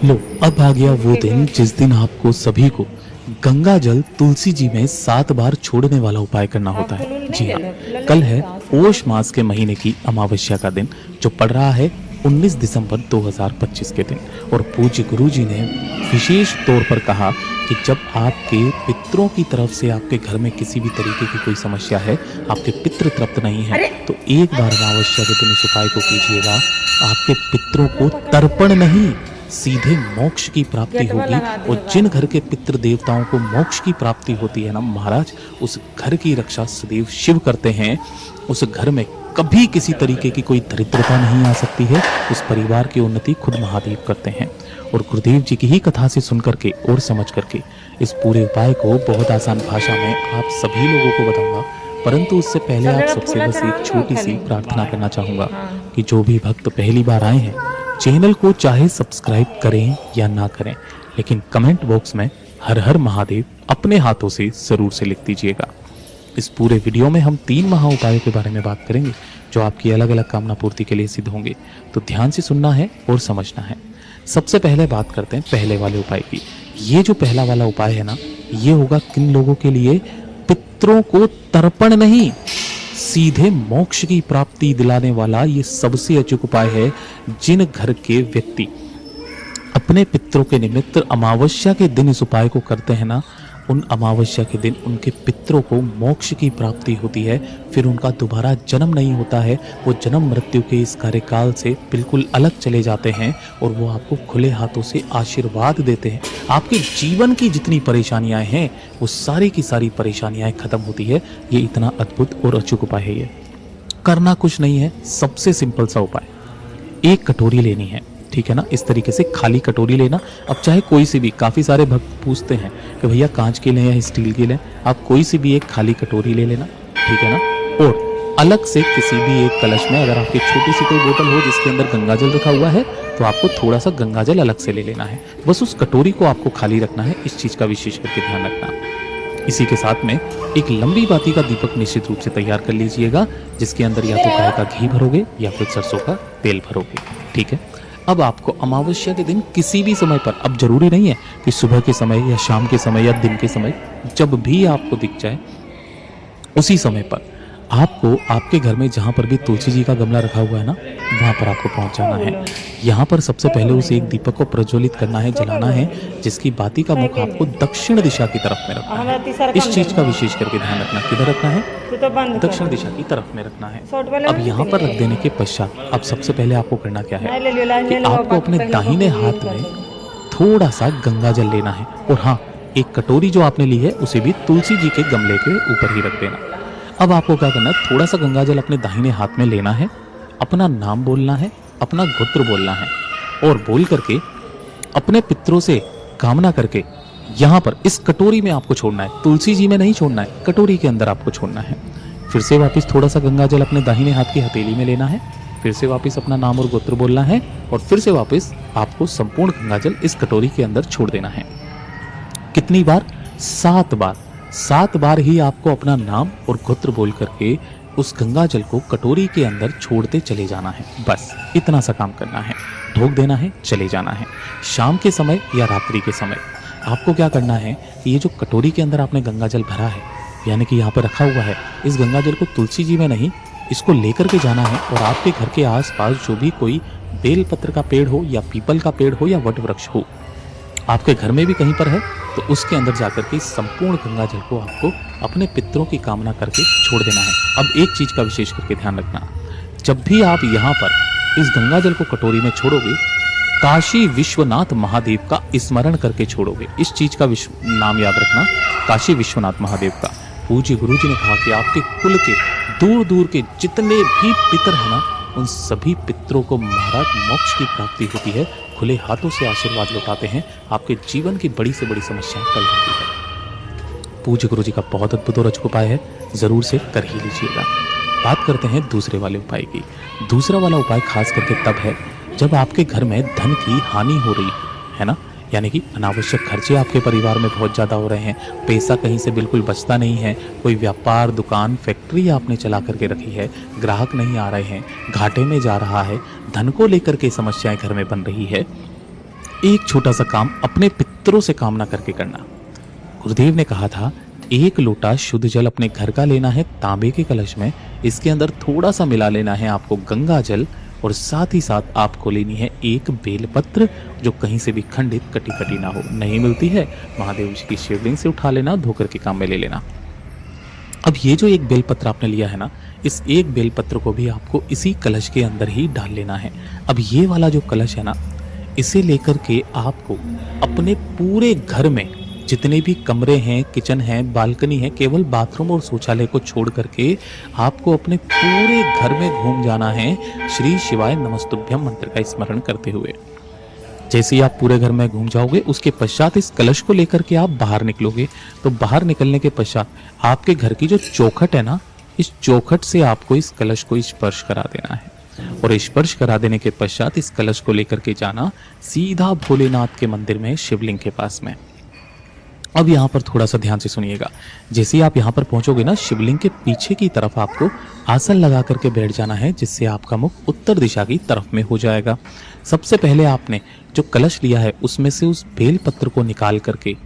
लो, अब आ गया वो दिन जिस दिन आपको सभी को गंगा जल तुलसी जी में 7 बार छोड़ने वाला उपाय करना होता है। जी हाँ, कल है पौष मास के महीने की अमावस्या का दिन, जो पड़ रहा है 19 दिसंबर 2025 के दिन। और पूज्य गुरु जी ने विशेष तौर पर कहा कि जब आपके पितरों की तरफ से आपके घर में किसी भी तरीके की कोई समस्या है, आपके पितृ तृप्त नहीं है, तो एक बार अमावस्या के दिन इस उपाय को कीजिएगा। आपके पितरों को तर्पण नहीं, सीधे मोक्ष की प्राप्ति होगी। और जिन घर के पितृ देवताओं को मोक्ष की प्राप्ति होती है ना महाराज, उस घर की रक्षा सदैव शिव करते हैं। उस घर में कभी किसी तरीके की कोई दरिद्रता नहीं आ सकती है। उस परिवार की उन्नति खुद महादेव करते हैं। और गुरुदेव जी की ही कथा से सुन करके और समझ करके इस पूरे उपाय को बहुत आसान भाषा में आप सभी लोगों को बताऊंगा। परंतु उससे पहले आप सबसे बस एक छोटी सी प्रार्थना करना चाहूंगा कि जो भी भक्त पहली बार आए हैं, चैनल को चाहे सब्सक्राइब करें या ना करें, लेकिन कमेंट बॉक्स में हर हर महादेव अपने हाथों से जरूर से लिख दीजिएगा। इस पूरे वीडियो में हम 3 महा उपायों के बारे में बात करेंगे, जो आपकी अलग अलग कामना पूर्ति के लिए सिद्ध होंगे। तो ध्यान से सुनना है और समझना है। सबसे पहले बात करते हैं पहले वाले उपाय की। ये जो पहला वाला उपाय है ना, ये होगा किन लोगों के लिए? पितरों को तर्पण नहीं, सीधे मोक्ष की प्राप्ति दिलाने वाला ये सबसे अचूक उपाय है। जिन घर के व्यक्ति अपने पितरों के निमित्त अमावस्या के दिन इस उपाय को करते हैं ना, उन अमावस्या के दिन उनके पितरों को मोक्ष की प्राप्ति होती है। फिर उनका दोबारा जन्म नहीं होता है। वो जन्म मृत्यु के इस कार्यकाल से बिल्कुल अलग चले जाते हैं और वो आपको खुले हाथों से आशीर्वाद देते हैं। आपके जीवन की जितनी परेशानियां हैं, वो सारी की सारी परेशानियां खत्म होती है। ये इतना अद्भुत और अचूक उपाय है। ये करना कुछ नहीं है, सबसे सिंपल सा उपाय। एक कटोरी लेनी है, ठीक है ना, इस तरीके से खाली कटोरी लेना। अब चाहे कोई सी भी, काफ़ी सारे भक्त पूछते हैं कि भैया कांच की लें या स्टील की लें, आप कोई सी भी एक खाली कटोरी ले लेना, ठीक है ना। और अलग से किसी भी एक कलश में, अगर आपकी छोटी सी कोई बोतल हो जिसके अंदर गंगाजल रखा हुआ है, तो आपको थोड़ा सा गंगाजल अलग से ले लेना है। बस उस कटोरी को आपको खाली रखना है, इस चीज़ का विशेष करके ध्यान रखना। इसी के साथ में एक लंबी बाती का दीपक निश्चित रूप से तैयार कर लीजिएगा, जिसके अंदर या तो गाय का घी भरोगे या फिर सरसों का तेल भरोगे, ठीक है। अब आपको अमावस्या के दिन किसी भी समय पर, अब जरूरी नहीं है कि सुबह के समय या शाम के समय या दिन के समय, जब भी आपको दिख जाए उसी समय पर आपको आपके घर में जहाँ पर भी तुलसी जी का गमला रखा हुआ है ना, वहाँ पर आपको पहुँच जाना है। यहाँ पर सबसे पहले उस एक दीपक को प्रज्वलित करना है, जलाना है, जिसकी बाती का मुख आपको दक्षिण दिशा की तरफ में रखना है। इस चीज का विशेष करके ध्यान रखना। किधर रखना है? दक्षिण दिशा की तरफ में रखना है। अब यहाँ पर रख देने के पश्चात अब सबसे पहले आपको करना क्या है कि आपको अपने दाहिने हाथ में थोड़ा सा गंगा जल लेना है। और हाँ, एक कटोरी जो आपने ली है उसे भी तुलसी जी के गमले के ऊपर ही रख देना। अब आपको क्या करना है, थोड़ा सा गंगा जल अपने दाहिने हाथ में लेना है, अपना नाम बोलना है, अपना गोत्र बोलना है, और बोल करके अपने पितरों से कामना करके यहाँ पर इस कटोरी में आपको छोड़ना है। तुलसी जी में नहीं छोड़ना है, कटोरी के अंदर आपको छोड़ना है। फिर से वापस थोड़ा सा गंगा जल अपने दाहिने हाथ की हथेली में लेना है, फिर से वापस अपना नाम और गोत्र बोलना है, और फिर से वापस आपको संपूर्ण गंगा जल इस कटोरी के अंदर छोड़ देना है। कितनी बार? 7 बार। 7 बार ही आपको अपना नाम और गोत्र बोल करके उस गंगा जल को कटोरी के अंदर छोड़ते चले जाना है। बस इतना सा काम करना है, ढोक देना है, चले जाना है। शाम के समय या रात्रि के समय आपको क्या करना है कि ये जो कटोरी के अंदर आपने गंगा जल भरा है, यानी कि यहाँ पर रखा हुआ है, इस गंगा जल को तुलसी जी में नहीं, इसको लेकर के जाना है। और आपके घर के आसपास जो भी कोई बेलपत्र का पेड़ हो या पीपल का पेड़ हो या वट वृक्ष हो, आपके घर में भी कहीं पर है, तो उसके अंदर जाकर के संपूर्ण गंगा जल को आपको अपने पितरों की कामना करके छोड़ देना है। अब एक चीज का विशेष करके ध्यान रखना, जब भी आप यहाँ पर इस गंगा जल को कटोरी में छोड़ोगे, काशी विश्वनाथ महादेव का स्मरण करके छोड़ोगे। इस चीज का नाम याद रखना, काशी विश्वनाथ महादेव का। पूज्य गुरु जी ने कहा कि आपके कुल के दूर दूर के जितने भी पितर है ना, उन सभी पितरों को महाराज मोक्ष की प्राप्ति होती है। खुले हाथों से आशीर्वाद लौटाते हैं, आपके जीवन की बड़ी से बड़ी समस्याएं टल जाती है। पूज्य गुरु जी का बहुत अद्भुत और अचूक उपाय है, जरूर से कर ही लीजिएगा। बात करते हैं दूसरे वाले उपाय की। दूसरा वाला उपाय खास करके तब है जब आपके घर में धन की हानि हो रही है ना, यानी कि अनावश्यक खर्चे आपके परिवार में बहुत ज़्यादा हो रहे हैं, पैसा कहीं से बिल्कुल बचता नहीं है, कोई व्यापार, दुकान, फैक्ट्री आपने चला करके रखी है, ग्राहक नहीं आ रहे हैं, घाटे में जा रहा है, धन को लेकर के समस्याएं घर में बन रही है, एक छोटा सा काम अपने पितरों से कामना करके करना। गुरुदेव ने कहा था, एक लोटा शुद्ध जल अपने घर का लेना है तांबे के कलश में, इसके अंदर थोड़ा सा मिला लेना है आपको गंगा जल, और साथ ही साथ आपको लेनी है एक बेलपत्र जो कहीं से भी खंडित कटी कटी ना हो। नहीं मिलती है महादेव जी की शिवलिंग से उठा लेना, धोकर के काम में ले लेना। अब ये जो एक बेलपत्र आपने लिया है ना, इस एक बेलपत्र को भी आपको इसी कलश के अंदर ही डाल लेना है। अब ये वाला जो कलश है ना, इसे लेकर के आपको अपने पूरे घर में जितने भी कमरे हैं, किचन है, बालकनी है, केवल बाथरूम और शौचालय को छोड़ करके आपको अपने पूरे घर में घूम जाना है श्री शिवाय नमस्तुभ्यम मंत्र का स्मरण करते हुए। जैसे ही आप पूरे घर में घूम जाओगे, उसके पश्चात इस कलश को लेकर के आप बाहर निकलोगे। तो बाहर निकलने के पश्चात आपके घर की जो चौखट है ना, इस चौखट से आपको इस कलश को स्पर्श करा देना है, और स्पर्श करा देने के पश्चात इस कलश को लेकर के जाना सीधा भोलेनाथ के मंदिर में शिवलिंग के पास में। अब यहाँ पर थोड़ा सा ध्यान से सुनिएगा। जैसे ही आप यहाँ पर पहुंचोगे ना, शिवलिंग के पीछे की तरफ आपको आसन लगा करके बैठ जाना है, जिससे आपका मुख उत्तर दिशा की तरफ में हो जाएगा। सबसे पहले आपने जो कलश लिया है उसमें से उस बेल पत्र को निकाल करके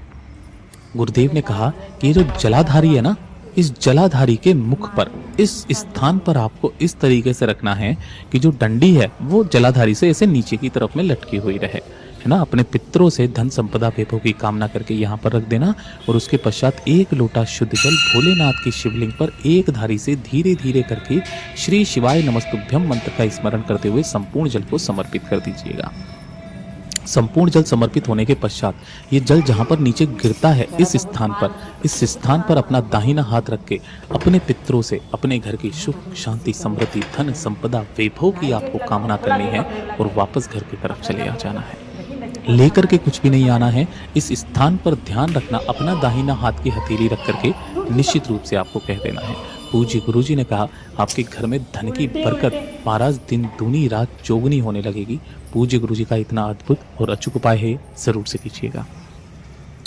गुरुदेव ने कहा कि ये जो जलाधारी है ना, इस जलाधारी के मुख पर, इस स्थान पर आपको इस तरीके से रखना है कि जो डंडी है वो जलाधारी से ऐसे नीचे की तरफ में लटकी हुई रहे, है ना। अपने पितरों से धन संपदा वैभव की कामना करके यहाँ पर रख देना, और उसके पश्चात एक लोटा शुद्ध जल भोलेनाथ की शिवलिंग पर एक धारी से धीरे धीरे करके श्री शिवाय नमस्तुभ्यम मंत्र का स्मरण करते हुए संपूर्ण जल को समर्पित कर दीजिएगा। संपूर्ण जल समर्पित होने के पश्चात ये जल जहाँ पर नीचे गिरता है, इस स्थान पर अपना दाहिना हाथ रख के अपने पितरों से अपने घर की सुख शांति समृद्धि धन संपदा वैभव की आपको कामना करनी है, और वापस घर की तरफ चले आ जाना है। लेकर के कुछ भी नहीं आना है। इस स्थान पर ध्यान रखना, अपना दाहिना हाथ की हथेली रख करके निश्चित रूप से आपको कह देना है, पूज्य गुरुजी ने कहा आपके घर में धन की बरकत महाराज दिन दूनी रात चौगुनी होने लगेगी। पूज्य गुरुजी का इतना अद्भुत और अचूक उपाय है, जरूर से कीजिएगा।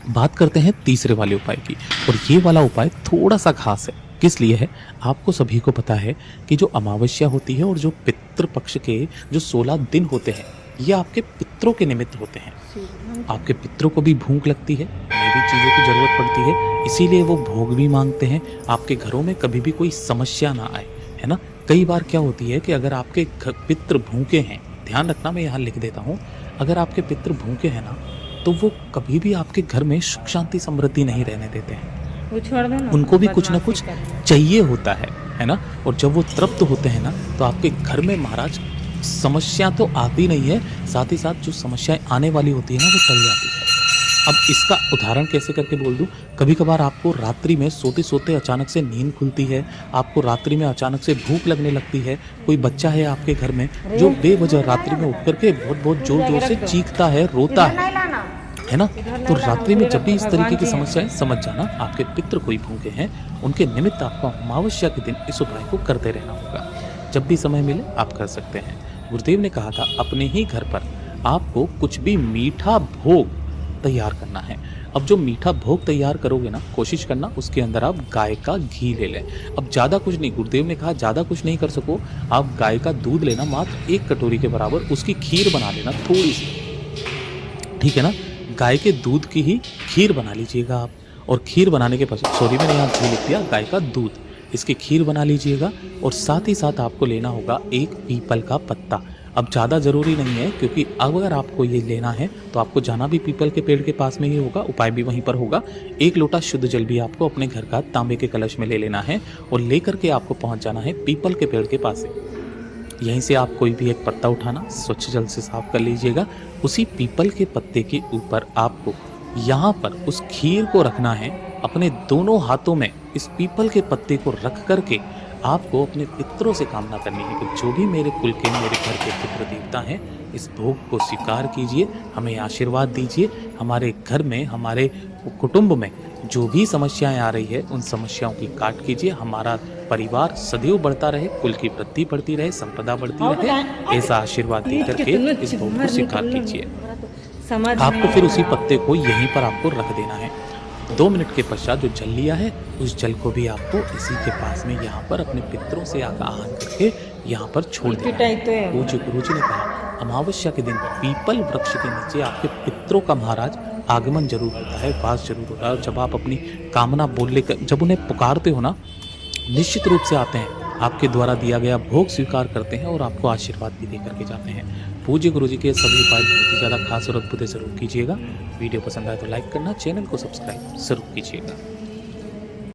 बात करते हैं तीसरे वाले उपाय की, और ये वाला उपाय थोड़ा सा खास है। किस लिए है? आपको सभी को पता है कि जो अमावस्या होती है और जो पितृपक्ष के जो 16 दिन होते हैं, ये आपके पितरों के निमित्त होते हैं। आपके पितरों को भी भूख लगती है, नई भी चीज़ों की जरूरत पड़ती है, इसीलिए वो भोग भी मांगते हैं। आपके घरों में कभी भी कोई समस्या ना आए, है ना। कई बार क्या होती है कि अगर आपके पितृ भूखे हैं, ध्यान रखना मैं यहाँ लिख देता हूँ, अगर आपके पितृ भूखे हैं ना, तो वो कभी भी आपके घर में सुख शांति समृद्धि नहीं रहने देते हैं। उनको भी कुछ ना कुछ चाहिए होता है ना। और जब वो तृप्त होते हैं ना, तो आपके घर में महाराज समस्या तो आती नहीं है, साथ ही साथ जो समस्याएं आने वाली होती है ना, वो टल जाती है। अब इसका उदाहरण कैसे करके बोल दूं, कभी कभार आपको रात्रि में सोते सोते अचानक से नींद खुलती है, आपको रात्रि में अचानक से भूख लगने लगती है। कोई बच्चा है आपके घर में जो बेवजह रात्रि में उठ करके बहुत जोर जोर से चीखता है, रोता है ना। तो रात्रि में जब भी इस तरीके की समस्याएं, समझ जाना आपके पितृ कोई भूखे हैं, उनके निमित्त आपको अमावस्या के दिन इस उपाय को करते रहना होगा। जब भी समय मिले आप कर सकते हैं। गुरुदेव ने कहा था अपने ही घर पर आपको कुछ भी मीठा भोग तैयार करना है। अब जो मीठा भोग तैयार करोगे ना, कोशिश करना उसके अंदर आप गाय का घी ले लें। अब ज़्यादा कुछ नहीं, गुरुदेव ने कहा ज़्यादा कुछ नहीं कर सको, आप गाय का दूध लेना, मात्र 1 कटोरी के बराबर, उसकी खीर बना लेना थोड़ी सी, ठीक है ना। गाय के दूध की ही खीर बना लीजिएगा आप, और खीर बनाने के पश्चात, सॉरी मैंने यहाँ घी लिख दिया, गाय का दूध, इसकी खीर बना लीजिएगा। और साथ ही साथ आपको लेना होगा एक पीपल का पत्ता। अब ज़्यादा ज़रूरी नहीं है, क्योंकि अगर आपको ये लेना है तो आपको जाना भी पीपल के पेड़ के पास में ही होगा, उपाय भी वहीं पर होगा। 1 लोटा शुद्ध जल भी आपको अपने घर का तांबे के कलश में ले लेना है, और लेकर के आपको पहुंच जाना है पीपल के पेड़ के पास से। यहीं से आप कोई भी एक पत्ता उठाना, स्वच्छ जल से साफ कर लीजिएगा। उसी पीपल के पत्ते के ऊपर आपको यहाँ पर उस खीर को रखना है। अपने दोनों हाथों में इस पीपल के पत्ते को रख करके आपको अपने पितरों से कामना करनी है कि जो भी मेरे कुल के, मेरे घर के पितृ देवता हैं, इस भोग को स्वीकार कीजिए, हमें आशीर्वाद दीजिए। हमारे घर में, हमारे कुटुंब में जो भी समस्याएं आ रही है, उन समस्याओं की काट कीजिए। हमारा परिवार सदैव बढ़ता रहे, कुल की वृद्धि बढ़ती रहे, संपदा बढ़ती रहे, ऐसा आशीर्वाद दे करके इस भोग को स्वीकार कीजिए। आपको फिर उसी पत्ते को यहीं पर आपको रख देना है। 2 मिनट के पश्चात जो जल लिया है उस जल को भी आपको इसी के पास में यहाँ पर अपने पितरों से आगाहन करके यहाँ पर छोड़ देना है। पूज्य गुरुजी ने कहा अमावस्या के दिन पीपल वृक्ष के नीचे आपके पितरों का महाराज आगमन जरूर होता है, वास जरूर होता है। और जब आप अपनी कामना बोल लेकर जब उन्हें पुकारते हो ना, निश्चित रूप से आते हैं, आपके द्वारा दिया गया भोग स्वीकार करते हैं और आपको आशीर्वाद भी दे करके जाते हैं। पूज्य गुरुजी के सभी उपाय बहुत ही ज़्यादा खास और अद्भुत जरूर कीजिएगा। वीडियो पसंद आए तो लाइक करना, चैनल को सब्सक्राइब जरूर कीजिएगा।